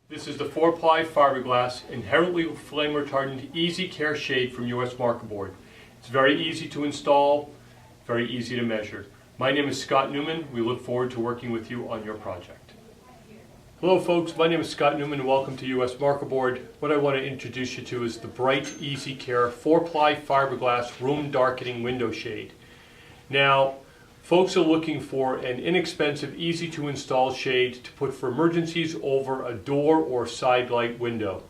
This is the 4-ply fiberglass inherently flame retardant easy care shade from US Marker Board. It's very easy to install, very easy to measure. My name is Scott Newman. We look forward to working with you on your project. Hello folks, my name is Scott Newman and welcome to US Marker Board. What I want to introduce you to is the Brite Easy Care 4-ply fiberglass room darkening window shade. Now, folks are looking for an inexpensive, easy to install shade to put for emergencies over a door or side light window.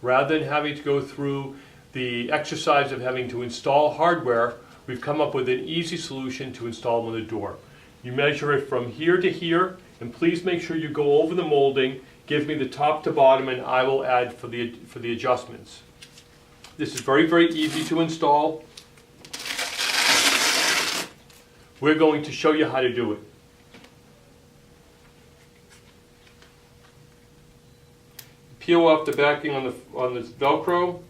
Rather than having to go through the exercise of having to install hardware, we've come up with an easy solution to install on the door. You measure it from here to here, and please make sure you go over the molding, give me the top to bottom, and I will add for the adjustments. This is very, very easy to install. We're going to show you how to do it. Peel off the backing on the Velcro.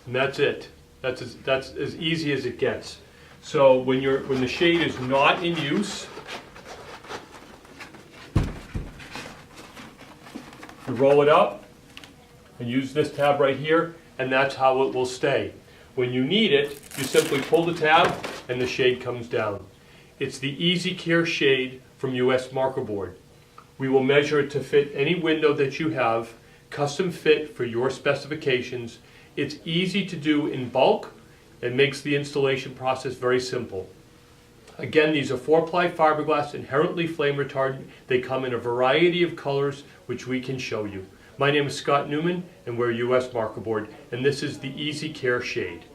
And that's it. That's as easy as it gets. So when the shade is not in use, you roll it up and use this tab right here, and that's how it will stay. When you need it, you simply pull the tab and the shade comes down. It's the Easy Care shade from US Marker Board. We will measure it to fit any window that you have, custom fit for your specifications. It's easy to do in bulk and makes the installation process very simple. Again, these are 4-ply fiberglass, inherently flame retardant. They come in a variety of colors, which we can show you. My name is Scott Newman, and we're US Marker Board, and this is the Easy Care shade.